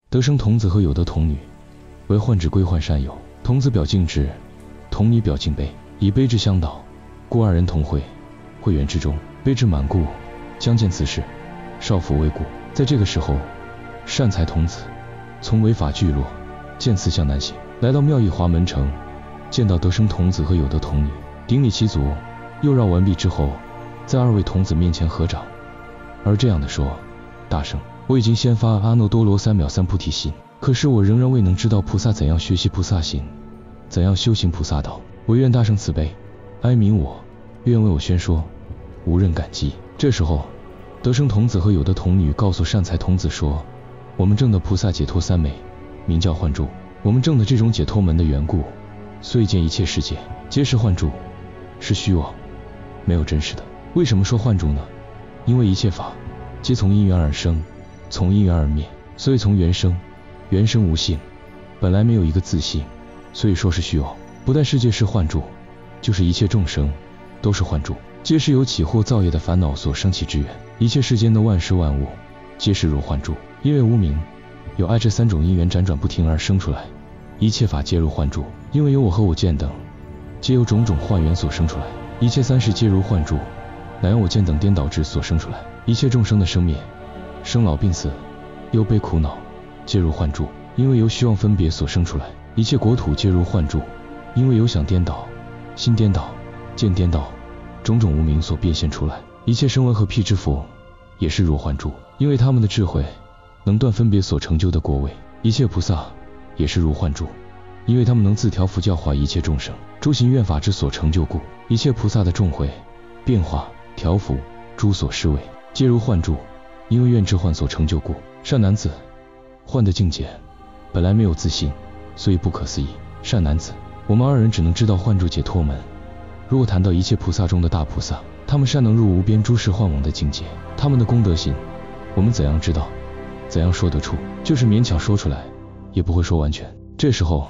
得生童子和有德童女，为患智归患善友。童子表敬智，童女表敬悲，以悲智相导，故二人同会，会缘之中，悲智满故，将见此事，少妇为故。在这个时候，善财童子从违法聚落渐次向南行，来到妙义华门城，见到得生童子和有德童女，顶礼其足，又绕完毕之后，在二位童子面前合掌，而这样的说：大圣，我已经先发阿耨多罗三藐三菩提心，可是我仍然未能知道菩萨怎样学习菩萨行，怎样修行菩萨道，唯愿大圣慈悲哀悯我，愿为我宣说，无任感激。这时候，得生童子和有德童女告诉善财童子说：我们证的菩萨解脱三昧，名叫幻住。我们证的这种解脱门的缘故，所以见一切世界皆是幻住，是虚妄，没有真实的。为什么说幻住呢？因为一切法皆从因缘而生，从因缘而灭，所以从缘生。缘生无性，本来没有一个自性，所以说是虚妄。不但世界是幻住，就是一切众生都是幻住，皆是由起惑造业的烦恼所生起之缘。一切世间的万事万物皆是如幻住，因为无明有爱这三种因缘辗转不停而生出来。一切法皆如幻住，因为有我和我见等，皆由种种幻缘所生出来。一切三世皆如幻住，乃由我见等颠倒之所生出来。一切众生的生灭、生老病死、忧悲苦恼，皆如幻住，因为由虚妄分别所生出来。一切国土皆如幻住，因为有想颠倒、心颠倒、见颠倒，种种无明所变现出来。一切声闻和辟支佛也是如幻住，因为他们的智慧能断分别所成就的果位。一切菩萨也是如幻住，因为他们能自调伏教化一切众生，诸行愿法之所成就故。一切菩萨的众慧、变化、调伏诸所施为，皆如幻住，因为愿智幻所成就故。善男子，幻的境界本来没有自性，所以不可思议。善男子，我们二人只能知道幻住解脱门。如果谈到一切菩萨中的大菩萨，他们善能入无边诸世幻妄的境界，他们的功德心，我们怎样知道，怎样说得出？就是勉强说出来，也不会说完全。这时候，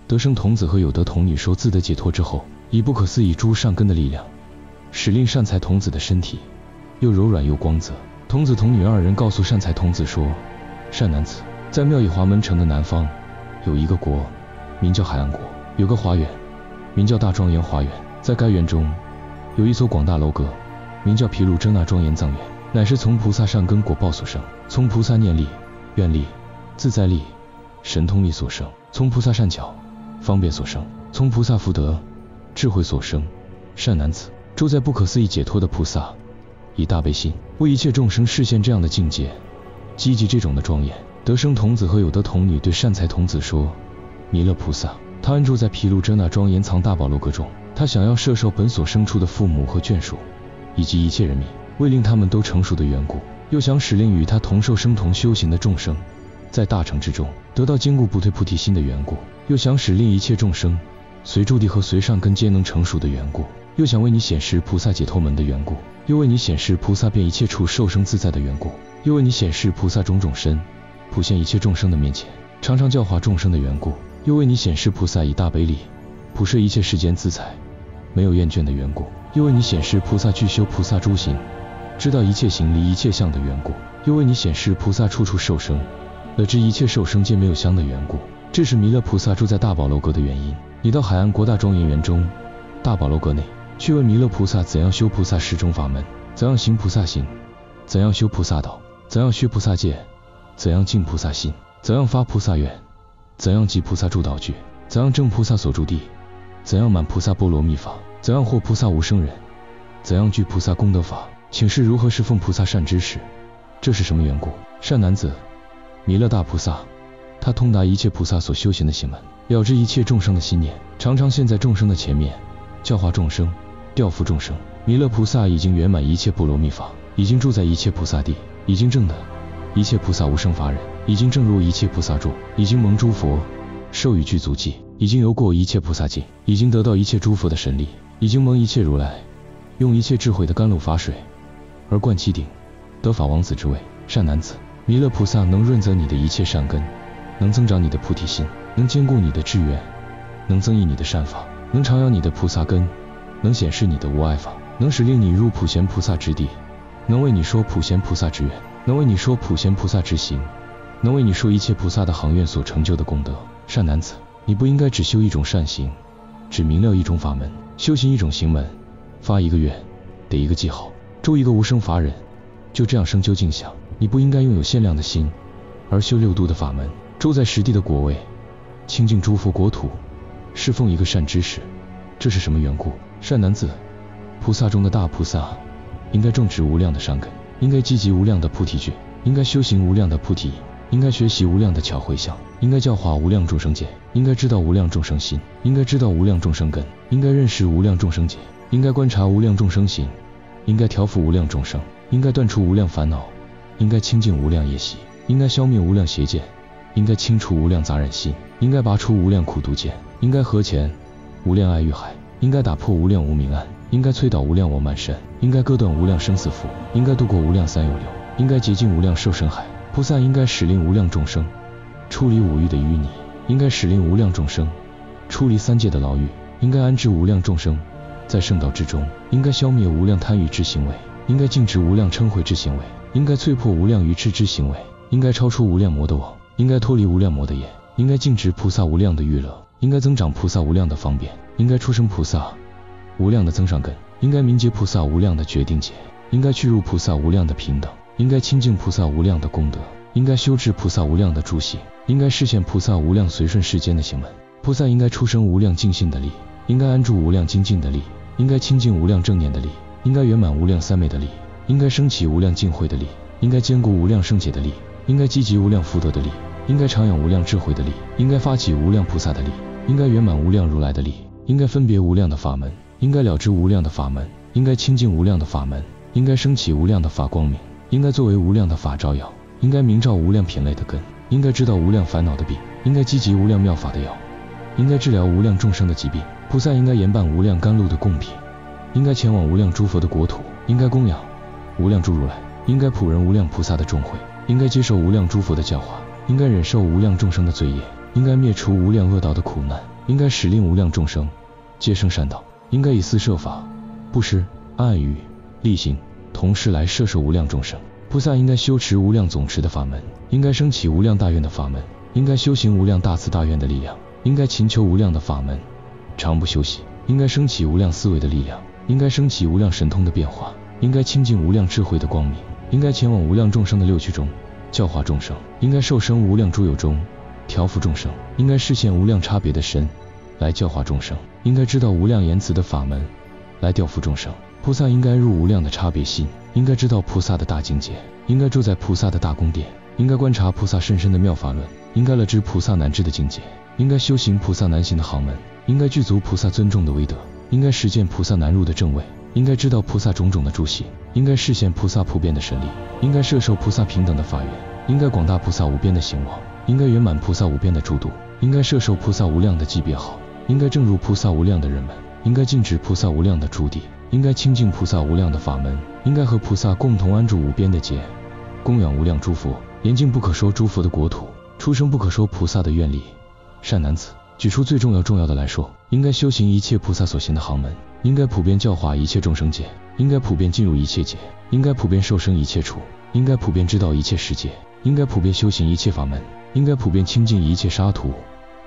得生童子和有德童女受自得解脱之后，以不可思议诸善根的力量，使令善财童子的身体又柔软又光泽。童子童女二人告诉善财童子说：善男子，在妙义华门城的南方有一个国，名叫海岸国，有个华园，名叫大庄严华园。在该园中有一所广大楼阁，名叫毗卢遮那庄严藏园，乃是从菩萨善根果报所生，从菩萨念力、愿力、自在力、神通力所生，从菩萨善巧方便所生，从菩萨福德智慧所生。善男子，住在不可思议解脱的菩萨以大悲心为一切众生示现这样的境界，积极这种的庄严。得生童子和有德童女对善财童子说：弥勒菩萨他安住在毗卢遮那庄严藏大宝楼阁中，他想要摄受本所生出的父母和眷属以及一切人民，为令他们都成熟的缘故，又想使令与他同受生同修行的众生在大乘之中得到坚固不退菩提心的缘故，又想使令一切众生随住地和随善根皆能成熟的缘故，又想为你显示菩萨解脱门的缘故，又为你显示菩萨遍一切处受生自在的缘故，又为你显示菩萨种种身普现一切众生的面前，常常教化众生的缘故，又为你显示菩萨以大悲力普摄一切世间资财没有厌倦的缘故，又为你显示菩萨具修菩萨诸行知道一切行离一切相的缘故，又为你显示菩萨处处受生乐知一切受生皆没有相的缘故。这是弥勒菩萨住在大宝楼阁的原因。你到海岸国大庄严园中大宝楼阁内，去问弥勒菩萨怎样修菩萨十种法门，怎样行菩萨行，怎样修菩萨道，怎样学菩萨戒，怎样净菩萨心，怎样发菩萨愿，怎样集菩萨诸道具，怎样证菩萨所住地，怎样满菩萨波罗蜜法，怎样获菩萨无生忍，怎样具菩萨功德法，请示如何侍奉菩萨善知识。这是什么缘故？善男子，弥勒大菩萨他通达一切菩萨所修行的行门，了知一切众生的心念，常常现在众生的前面教化众生，调伏众生。弥勒菩萨已经圆满一切波罗蜜法，已经住在一切菩萨地，已经证得一切菩萨无生法忍，已经证入一切菩萨住，已经蒙诸佛授予具足记，已经游过一切菩萨境，已经得到一切诸佛的神力，已经蒙一切如来用一切智慧的甘露法水而灌其顶，得法王子之位。善男子，弥勒菩萨能润泽你的一切善根，能增长你的菩提心，能坚固你的志愿，能增益你的善法，能长养你的菩萨根，能显示你的无碍法，能使令你入普贤菩萨之地，能为你说普贤菩萨之愿，能为你说普贤菩萨之行，能为你说一切菩萨的行愿所成就的功德。善男子，你不应该只修一种善行，只明了一种法门，修行一种行门，发一个愿，得一个记号，周一个无生法忍，就这样生究竟想。你不应该拥有限量的心，而修六度的法门，周在实地的果位，清净诸佛国土，侍奉一个善知识。这是什么缘故？善男子，菩萨中的大菩萨应该种植无量的善根，应该积集无量的菩提觉，应该修行无量的菩提，应该学习无量的巧慧相，应该教化无量众生解，应该知道无量众生心，应该知道无量众生根，应该认识无量众生解，应该观察无量众生行，应该调伏无量众生，应该断除无量烦恼，应该清净无量业习，应该消灭无量邪见，应该清除无量杂染心，应该拔出无量苦毒见，应该和前无量爱欲海，应该打破无量无明暗，应该摧倒无量我慢身，应该割断无量生死缚，应该度过无量三有流，应该洁净无量受生海。菩萨应该使令无量众生出离五欲的淤泥，应该使令无量众生出离三界的牢狱，应该安置无量众生在圣道之中，应该消灭无量贪欲之行为，应该禁止无量嗔恚之行为，应该淬破无量愚痴之行为，应该超出无量魔的网，应该脱离无量魔的眼，应该禁止菩萨无量的欲乐，应该增长菩萨无量的方便，应该出生菩萨无量的增上根，应该明结菩萨无量的决定解，应该去入菩萨无量的平等，应该亲近菩萨无量的功德，应该修治菩萨无量的诸行，应该示现菩萨无量随顺世间的行门。菩萨应该出生无量净信的力，应该安住无量精进的力，应该亲近无量正念的力，应该圆满无量三昧的力，应该升起无量净慧的力，应该坚固无量圣解的力，应该积集无量福德的力，应该常养无量智慧的力，应该发起无量菩萨的力，应该圆满无量如来的力，应该分别无量的法门，应该了知无量的法门，应该亲近无量的法门，应该升起无量的法光明，应该作为无量的法照耀，应该明照无量品类的根，应该知道无量烦恼的病，应该积集无量妙法的药，应该治疗无量众生的疾病。菩萨应该严办无量甘露的供品，应该前往无量诸佛的国土，应该供养无量诸如来，应该普仁无量菩萨的众会，应该接受无量诸佛的教化，应该忍受无量众生的罪业，应该灭除无量恶道的苦难，应该使令无量众生皆生善道，应该以四摄法、布施、爱语、力行、同事来摄受无量众生。菩萨应该修持无量总持的法门，应该升起无量大愿的法门，应该修行无量大慈大愿的力量，应该勤求无量的法门，常不休息，应该升起无量思维的力量，应该升起无量神通的变化，应该亲近无量智慧的光明，应该前往无量众生的六趣中教化众生，应该受生无量诸有中调伏众生，应该示现无量差别的身来教化众生，应该知道无量言辞的法门来调伏众生。菩萨应该入无量的差别心，应该知道菩萨的大境界，应该住在菩萨的大宫殿，应该观察菩萨甚深的妙法论，应该乐知菩萨难知的境界，应该修行菩萨难行的行门，应该具足菩萨尊重的威德，应该实践菩萨难入的正位，应该知道菩萨种种的诸行，应该示现菩萨普遍的神力，应该摄受菩萨平等的法缘，应该广大菩萨无边的行望，应该圆满菩萨无边的诸度，应该摄受菩萨无量的级别好，应该正入菩萨无量的人们，应该禁止菩萨无量的诸地，应该亲近菩萨无量的法门，应该和菩萨共同安住无边的劫，供养无量诸佛，严禁不可说诸佛的国土，出生不可说菩萨的愿力。善男子，举出最重要的来说，应该修行一切菩萨所行的行门，应该普遍教化一切众生界，应该普遍进入一切界，应该普遍受生一切处，应该普遍知道一切世界，应该普遍修行一切法门，应该普遍亲近一切沙土，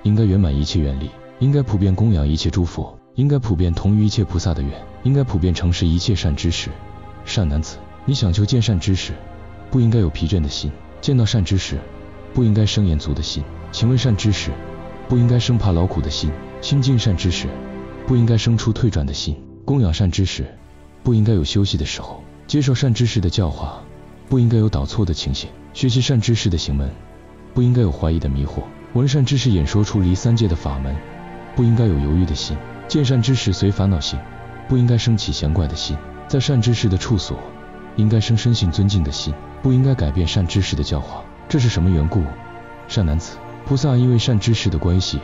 应该圆满一切愿力，应该普遍供养一切诸佛，应该普遍同于一切菩萨的愿，应该普遍承事一切善知识。善男子，你想求见善知识，不应该有疲倦的心；见到善知识，不应该生厌足的心；请问善知识，不应该生怕劳苦的心；亲近善知识，不应该生出退转的心；供养善知识，不应该有休息的时候；接受善知识的教化，不应该有导错的情形；学习善知识的行门，不应该有怀疑的迷惑；闻善知识演说出离三界的法门，不应该有犹豫的心；见善知识随烦恼行，不应该生起闲怪的心；在善知识的处所，应该生深信尊敬的心，不应该改变善知识的教化。这是什么缘故？善男子，菩萨因为善知识的关系，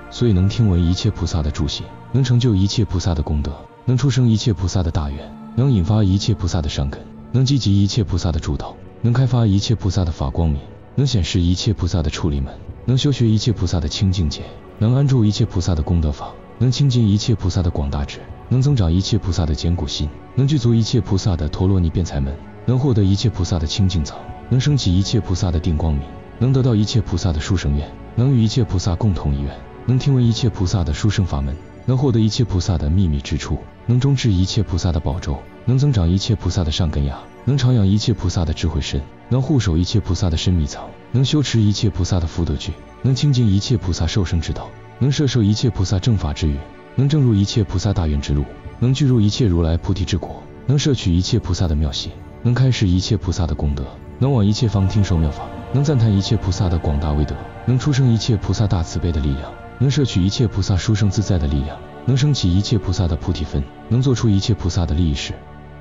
所以能听闻一切菩萨的诸行，能成就一切菩萨的功德，能出生一切菩萨的大愿，能引发一切菩萨的善根，能积集一切菩萨的助道，能开发一切菩萨的法光明，能显示一切菩萨的处理门，能修学一切菩萨的清净解，能安住一切菩萨的功德法，能亲近一切菩萨的广大智，能增长一切菩萨的坚固心，能具足一切菩萨的陀罗尼辩才门，能获得一切菩萨的清净藏，能升起一切菩萨的定光明，能得到一切菩萨的殊胜愿，能与一切菩萨共同一愿，能听闻一切菩萨的殊胜法门，能获得一切菩萨的秘密之处，能终至一切菩萨的宝咒，能增长一切菩萨的上根芽，能长养一切菩萨的智慧身，能护守一切菩萨的深密藏，能修持一切菩萨的福德具，能清净一切菩萨受生之道，能摄受一切菩萨正法之语，能证入一切菩萨大愿之路，能具入一切如来菩提之果，能摄取一切菩萨的妙行，能开示一切菩萨的功德，能往一切方听受妙法，能赞叹一切菩萨的广大威德，能出生一切菩萨大慈悲的力量，能摄取一切菩萨殊胜自在的力量，能升起一切菩萨的菩提分，能做出一切菩萨的利益事。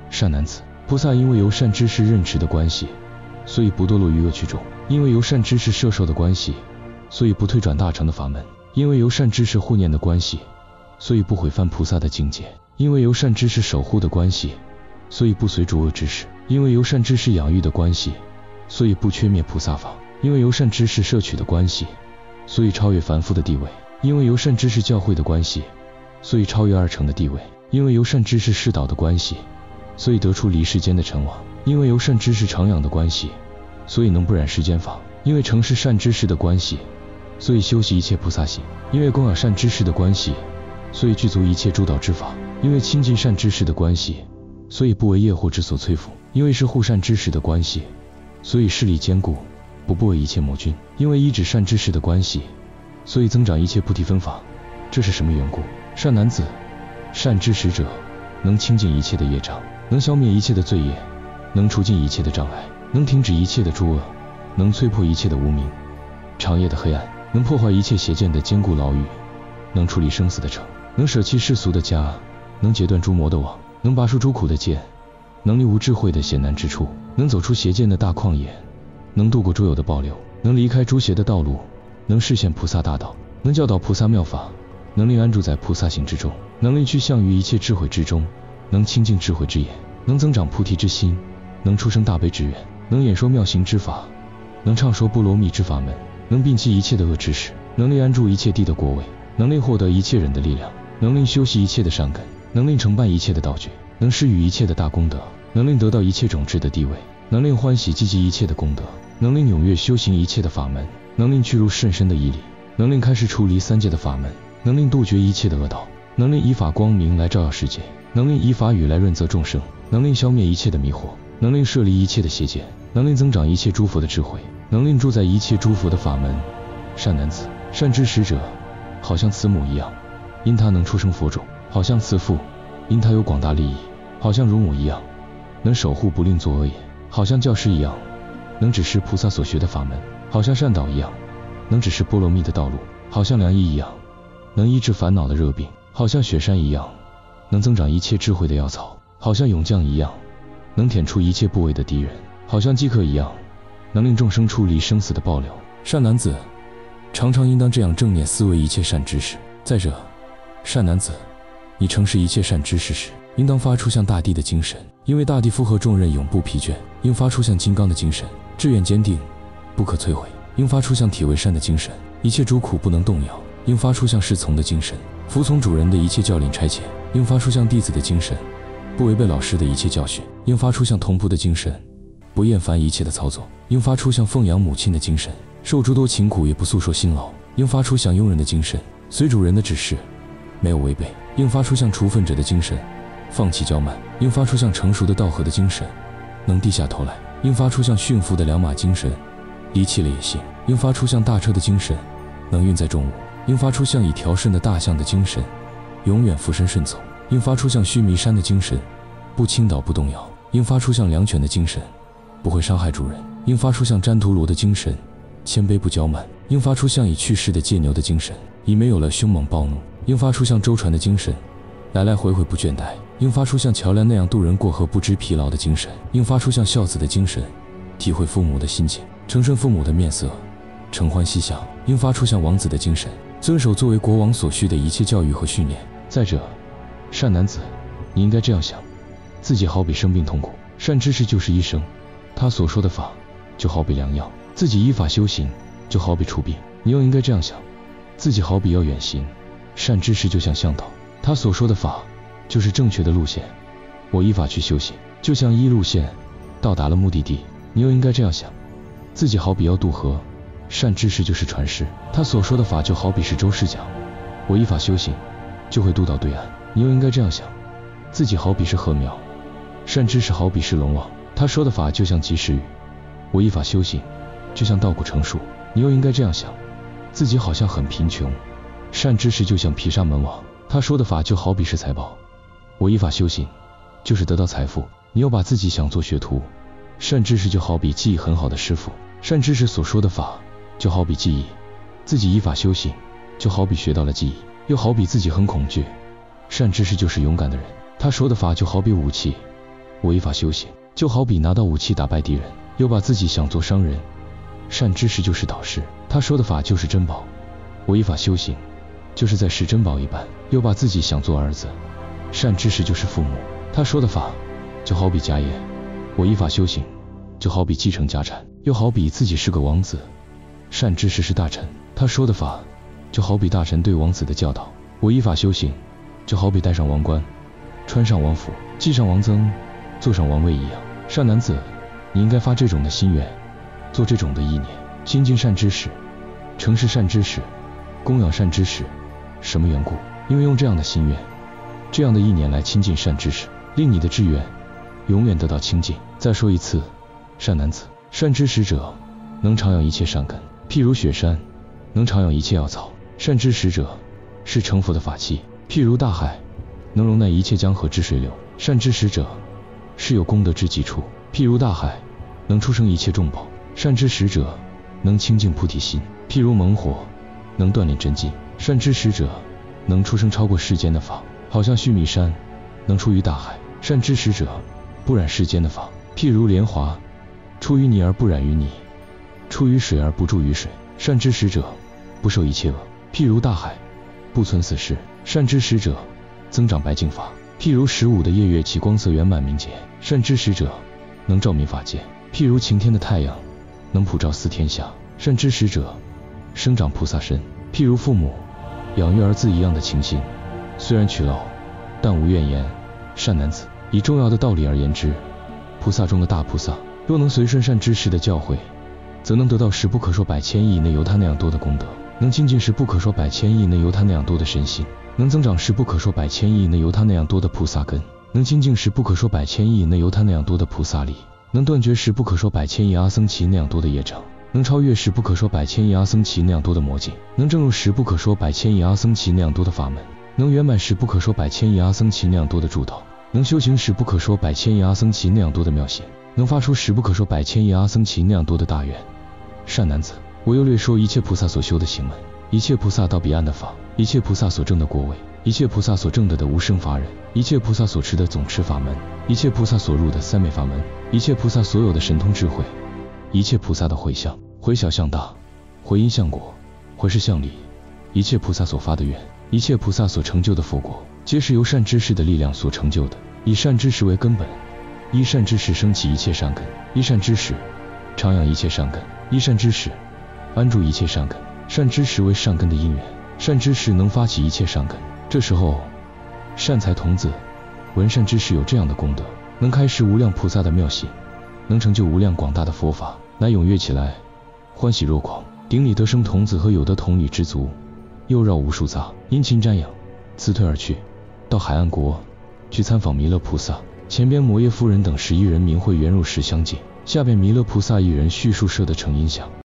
善男子，菩萨因为由善知识任持的关系，所以不堕落于恶趣中；因为由善知识摄受的关系，所以不退转大乘的法门；因为由善知识护念的关系，所以不毁犯菩萨的境界；因为由善知识守护的关系，所以不随诸恶知识；因为由善知识养育的关系，所以不缺灭菩萨法；因为由善知识摄取的关系，所以超越凡夫的地位；因为由善知识教诲的关系，所以超越二乘的地位；因为由善知识示导的关系，所以得出离世间的尘网；因为由善知识常养的关系，所以能不染世间法；因为承事善知识的关系，所以修习一切菩萨行；因为供养善知识的关系，所以具足一切诸道之法；因为亲近善知识的关系，所以不为业惑之所摧伏；因为是护善知识的关系，所以势力坚固，不为一切魔君；因为依止善知识的关系，所以增长一切菩提分法。这是什么缘故？善男子，善知识者能清净一切的业障，能消灭一切的罪业，能除尽一切的障碍，能停止一切的诸恶，能摧破一切的无明，长夜的黑暗，能破坏一切邪见的坚固牢狱，能处理生死的城，能舍弃世俗的家，能截断诸魔的网，能拔出诸苦的剑，能离无智慧的险难之处，能走出邪见的大旷野，能度过诸有的暴流，能离开诸邪的道路，能示现菩萨大道，能教导菩萨妙法，能令安住在菩萨行之中，能令趋向于一切智慧之中，能清净智慧之眼，能增长菩提之心，能出生大悲之愿，能演说妙行之法，能畅说波罗蜜之法门，能摒弃一切的恶知识，能令安住一切地的国位，能令获得一切人的力量，能令修习一切的善根，能令承办一切的道具，能施予一切的大功德，能令得到一切种智的地位，能令欢喜积极一切的功德，能令踊跃修行一切的法门，能令去入甚深的义理，能令开始出离三界的法门，能令杜绝一切的恶道，能令以法光明来照耀世界，能令以法语来润泽众生，能令消灭一切的迷惑，能令摄离一切的邪见，能令增长一切诸佛的智慧，能令住在一切诸佛的法门。善男子，善知识者好像慈母一样，因他能出生佛种；好像慈父，因他有广大利益；好像乳母一样，能守护不令作恶业；好像教师一样，能指示菩萨所学的法门；好像善导一样，能指示波罗蜜的道路；好像良医一样，能医治烦恼的热病；好像雪山一样，能增长一切智慧的药草；好像勇将一样，能舔出一切部位的敌人；好像饥渴一样，能令众生出离生死的暴流。善男子，常常应当这样正念思维一切善知识。再者，善男子，你承事一切善知识时，应当发出像大地的精神，因为大地负荷重任，永不疲倦；应发出像金刚的精神，志愿坚定，不可摧毁；应发出像铁围山的精神，一切诸苦不能动摇；应发出像侍从的精神，服从主人的一切教令差遣；应发出像弟子的精神，不违背老师的一切教训；应发出像童仆的精神，不厌烦一切的操作；应发出像奉养母亲的精神，受诸多勤苦也不诉说辛劳；应发出像佣人的精神，随主人的指示，没有违背；应发出像处分者的精神，放弃骄慢；应发出像成熟的道合的精神，能低下头来；应发出像驯服的良马精神，离弃了野性；应发出像大车的精神，能运载重物；应发出像已调顺的大象的精神，永远俯身顺走；应发出像须弥山的精神，不倾倒不动摇；应发出像良犬的精神，不会伤害主人；应发出像旃荼罗的精神，谦卑不骄慢；应发出像已去世的介牛的精神，已没有了凶猛暴怒；应发出像舟船的精神，来来回回不倦怠；应发出像桥梁那样渡人过河不知疲劳的精神；应发出像孝子的精神，体会父母的心情，承顺父母的面色，承欢膝下；应发出像王子的精神，遵守作为国王所需的一切教育和训练。再者，善男子，你应该这样想，自己好比生病痛苦，善知识就是医生，他所说的法就好比良药，自己依法修行就好比除病。你又应该这样想，自己好比要远行，善知识就像向导，他所说的法就是正确的路线，我依法去修行，就像依路线到达了目的地。你又应该这样想，自己好比要渡河，善知识就是传世，他所说的法就好比是周氏讲，我依法修行，就会渡到对岸。你又应该这样想，自己好比是禾苗，善知识好比是龙王，他说的法就像及时雨，我依法修行，就像稻谷成熟。你又应该这样想，自己好像很贫穷，善知识就像毗沙门王，他说的法就好比是财宝，我依法修行，就是得到财富。你又把自己想做学徒，善知识就好比技艺很好的师傅，善知识所说的法就好比技艺，自己依法修行，就好比学到了技艺，又好比自己很恐惧，善知识就是勇敢的人，他说的法就好比武器，我依法修行，就好比拿到武器打败敌人。又把自己想做商人，善知识就是导师，他说的法就是珍宝，我依法修行，就是在视珍宝一般。又把自己想做儿子，善知识就是父母，他说的法就好比家业，我依法修行，就好比继承家产。又好比自己是个王子，善知识是大臣，他说的法就好比大臣对王子的教导，我依法修行，就好比戴上王冠，穿上王服，系上王缯，坐上王位一样。善男子，你应该发这种的心愿，做这种的意念，亲近善知识，诚实善知识，供养善知识。什么缘故？因为用这样的心愿，这样的意念来亲近善知识，令你的志愿永远得到清净。再说一次，善男子，善知识者能长养一切善根，譬如雪山能长养一切药草。善知识者是成佛的法器，譬如大海能容纳一切江河之水流。善知识者是有功德之基础，譬如大海能出生一切众宝。善知识者能清净菩提心，譬如猛火能锻炼真经。善知识者能出生超过世间的法，好像须弥山能出于大海。善知识者不染世间的法，譬如莲华出于泥而不染于泥，出于水而不注于水。善知识者不受一切恶，譬如大海不存死事。善知识者增长白净法，譬如15的夜月其光色圆满明洁。善知识者能照明法界，譬如晴天的太阳能普照四天下。善知识者生长菩萨身，譬如父母养育儿子一样的情形，虽然取劳，但无怨言。善男子，以重要的道理而言之，菩萨中的大菩萨，若能随顺善知识的教诲，则能得到10不可说百千亿以内由他那样多的功德，能精进10不可说百千亿以内由他那样多的身心，能增长10不可说百千亿以内由他那样多的菩萨根，能精进10不可说百千亿以内由他那样多的菩萨力，能断绝10不可说百千亿阿僧祇那样多的业障，能超越10不可说百千亿阿僧祇那样多的魔境，能证入10不可说百千亿阿僧祇那样多的法门，能圆满10不可说百千亿阿僧祇那样多的助道，能修行10不可说百千亿阿僧祇那样多的妙行，能发出10不可说百千亿阿僧祇那样多的大愿。善男子，我又略说一切菩萨所修的行门，一切菩萨到彼岸的法，一切菩萨所证的果位，一切菩萨所证的无生法忍，一切菩萨所持的总持法门，一切菩萨所入的三昧法门，一切菩萨所有的神通智慧，一切菩萨的回向，回小向大，回因向果，回事向理，一切菩萨所发的愿，一切菩萨所成就的佛果，皆是由善知识的力量所成就的。以善知识为根本，依善知识升起一切善根，依善知识长养一切善根，依善知识安住一切善根。善知识为善根的因缘，善知识能发起一切善根。这时候，善财童子闻善知识有这样的功德，能开示无量菩萨的妙行，能成就无量广大的佛法，乃踊跃起来，欢喜若狂，顶礼得生童子和有德童女之足，又绕无数匝，殷勤瞻仰，辞退而去，到海岸国去参访弥勒菩萨。前边摩耶夫人等11人名会圆入石相见，下边弥勒菩萨一人叙述摄的成音响。